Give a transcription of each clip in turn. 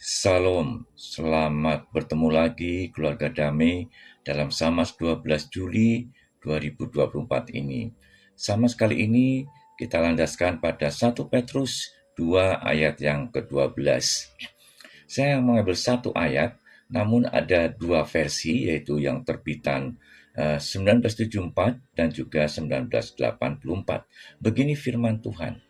Salam, selamat bertemu lagi keluarga damai dalam Samas 12 Juli 2024 ini. Samas kali ini kita landaskan pada 1 Petrus 2 ayat yang ke-12. Saya mengambil satu ayat, namun ada dua versi, yaitu yang terbitan 1974 dan juga 1984. Begini firman Tuhan.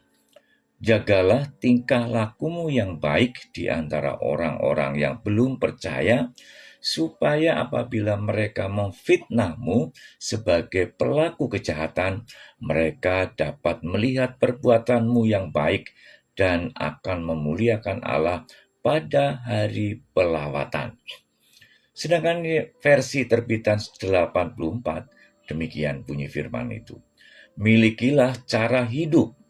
Jagalah tingkah lakumu yang baik di antara orang-orang yang belum percaya, supaya apabila mereka memfitnahmu sebagai pelaku kejahatan, mereka dapat melihat perbuatanmu yang baik dan akan memuliakan Allah pada hari pelawatan. Sedangkan versi terbitan 84, demikian bunyi firman itu. Milikilah cara hidup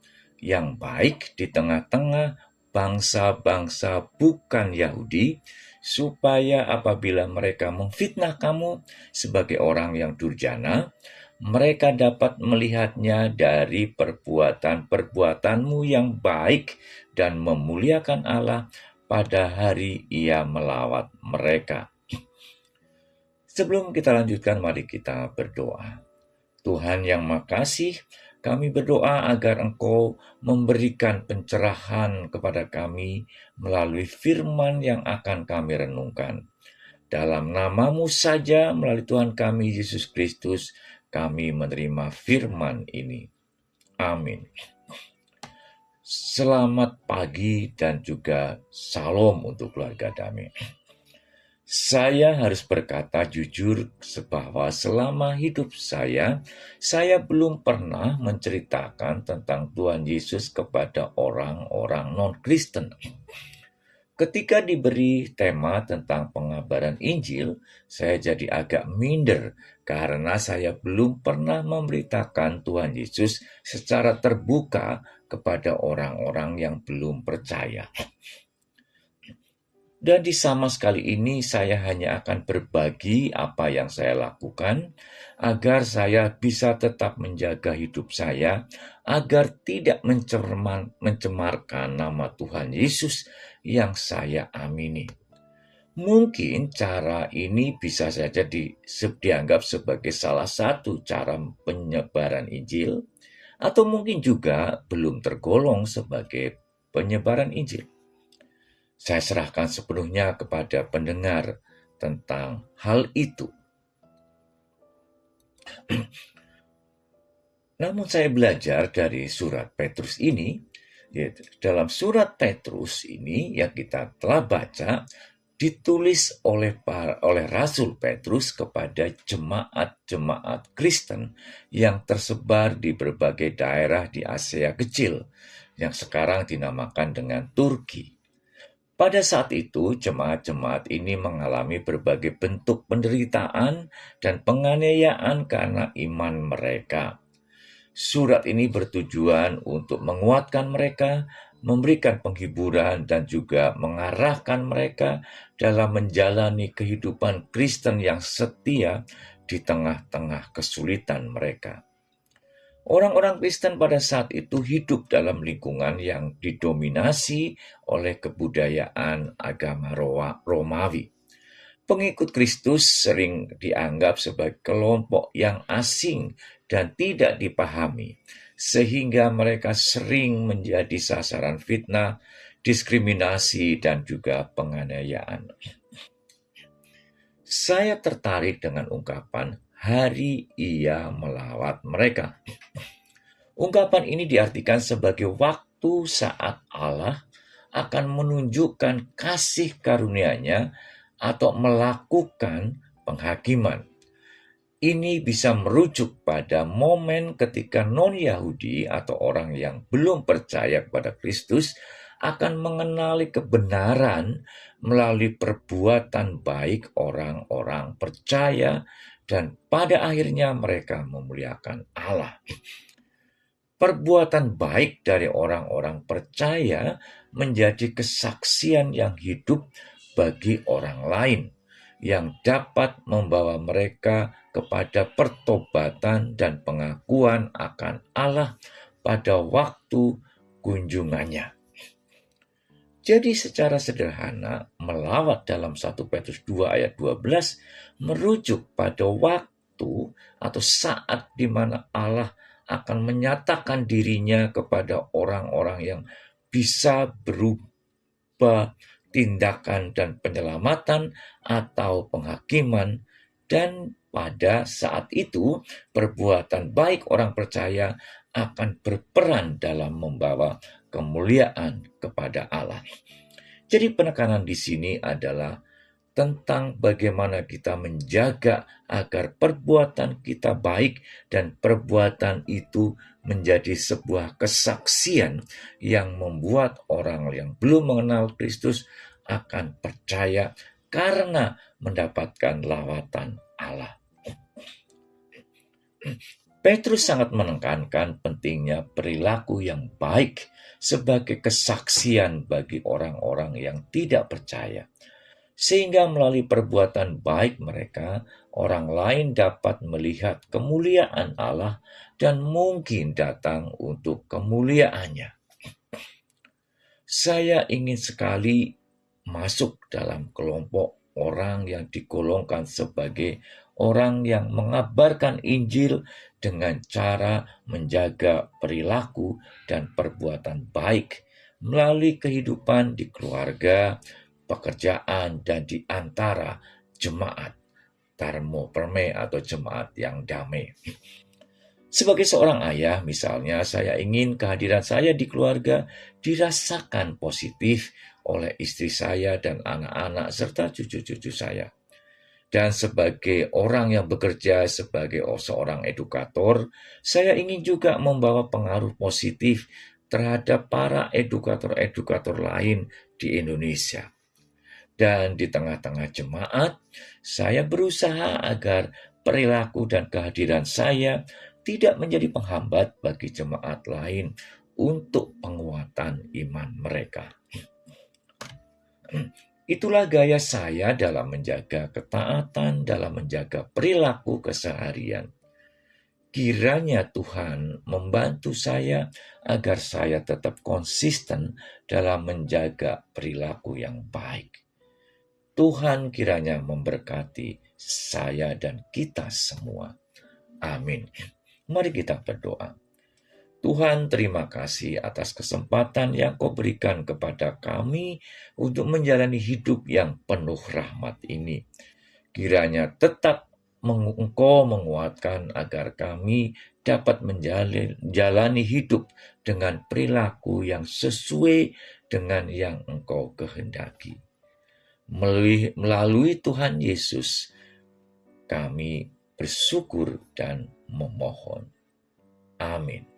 yang baik di tengah-tengah bangsa-bangsa bukan Yahudi, supaya apabila mereka memfitnah kamu sebagai orang yang durjana, mereka dapat melihatnya dari perbuatan-perbuatanmu yang baik dan memuliakan Allah pada hari Ia melawat mereka. Sebelum kita lanjutkan, mari kita berdoa. Tuhan yang makasih, kami berdoa agar Engkau memberikan pencerahan kepada kami melalui firman yang akan kami renungkan. Dalam nama-Mu saja, melalui Tuhan kami Yesus Kristus, kami menerima firman ini. Amin. Selamat pagi dan juga salam untuk keluarga damai. Saya harus berkata jujur bahwa selama hidup saya belum pernah menceritakan tentang Tuhan Yesus kepada orang-orang non-Kristen. Ketika diberi tema tentang pengabaran Injil, saya jadi agak minder karena saya belum pernah memberitakan Tuhan Yesus secara terbuka kepada orang-orang yang belum percaya. Dan di Samas kali ini saya hanya akan berbagi apa yang saya lakukan agar saya bisa tetap menjaga hidup saya agar tidak mencemarkan nama Tuhan Yesus yang saya amini. Mungkin cara ini bisa saja dianggap sebagai salah satu cara penyebaran Injil, atau mungkin juga belum tergolong sebagai penyebaran Injil. Saya serahkan sepenuhnya kepada pendengar tentang hal itu. Namun saya belajar dari surat Petrus ini, dalam surat Petrus ini yang kita telah baca, ditulis oleh Rasul Petrus kepada jemaat-jemaat Kristen yang tersebar di berbagai daerah di Asia Kecil, yang sekarang dinamakan dengan Turki. Pada saat itu, jemaat-jemaat ini mengalami berbagai bentuk penderitaan dan penganiayaan karena iman mereka. Surat ini bertujuan untuk menguatkan mereka, memberikan penghiburan, dan juga mengarahkan mereka dalam menjalani kehidupan Kristen yang setia di tengah-tengah kesulitan mereka. Orang-orang Kristen pada saat itu hidup dalam lingkungan yang didominasi oleh kebudayaan agama Romawi. Pengikut Kristus sering dianggap sebagai kelompok yang asing dan tidak dipahami, sehingga mereka sering menjadi sasaran fitnah, diskriminasi, dan juga penganiayaan. Saya tertarik dengan ungkapan hari Ia melawat mereka. Ungkapan ini diartikan sebagai waktu saat Allah akan menunjukkan kasih karunia-Nya atau melakukan penghakiman. Ini bisa merujuk pada momen ketika non-Yahudi atau orang yang belum percaya kepada Kristus akan mengenali kebenaran melalui perbuatan baik orang-orang percaya, dan pada akhirnya mereka memuliakan Allah. Perbuatan baik dari orang-orang percaya menjadi kesaksian yang hidup bagi orang lain, yang dapat membawa mereka kepada pertobatan dan pengakuan akan Allah pada waktu kunjungannya. Jadi secara sederhana, selawat dalam 1 Petrus 2 ayat 12 merujuk pada waktu atau saat di mana Allah akan menyatakan dirinya kepada orang-orang yang bisa berupa tindakan dan penyelamatan atau penghakiman, dan pada saat itu perbuatan baik orang percaya akan berperan dalam membawa kemuliaan kepada Allah. Jadi penekanan di sini adalah tentang bagaimana kita menjaga agar perbuatan kita baik dan perbuatan itu menjadi sebuah kesaksian yang membuat orang yang belum mengenal Kristus akan percaya karena mendapatkan lawatan Allah. Petrus sangat menekankan pentingnya perilaku yang baik sebagai kesaksian bagi orang-orang yang tidak percaya. Sehingga melalui perbuatan baik mereka, orang lain dapat melihat kemuliaan Allah dan mungkin datang untuk kemuliaannya. Saya ingin sekali masuk dalam kelompok orang yang digolongkan sebagai orang yang mengabarkan Injil dengan cara menjaga perilaku dan perbuatan baik melalui kehidupan di keluarga, pekerjaan, dan di antara jemaat Tarmo-perme atau jemaat yang damai. Sebagai seorang ayah, misalnya, saya ingin kehadiran saya di keluarga dirasakan positif oleh istri saya dan anak-anak serta cucu-cucu saya. Dan sebagai orang yang bekerja sebagai seorang edukator, saya ingin juga membawa pengaruh positif terhadap para edukator-edukator lain di Indonesia. Dan di tengah-tengah jemaat, saya berusaha agar perilaku dan kehadiran saya tidak menjadi penghambat bagi jemaat lain untuk penguatan iman mereka. Itulah gaya saya dalam menjaga ketaatan, dalam menjaga perilaku keseharian. Kiranya Tuhan membantu saya agar saya tetap konsisten dalam menjaga perilaku yang baik. Tuhan kiranya memberkati saya dan kita semua. Amin. Mari kita berdoa. Tuhan, terima kasih atas kesempatan yang Kau berikan kepada kami untuk menjalani hidup yang penuh rahmat ini. Kiranya tetap Engkau menguatkan agar kami dapat menjalani hidup dengan perilaku yang sesuai dengan yang Engkau kehendaki. Melalui Tuhan Yesus, kami bersyukur dan memohon. Amin.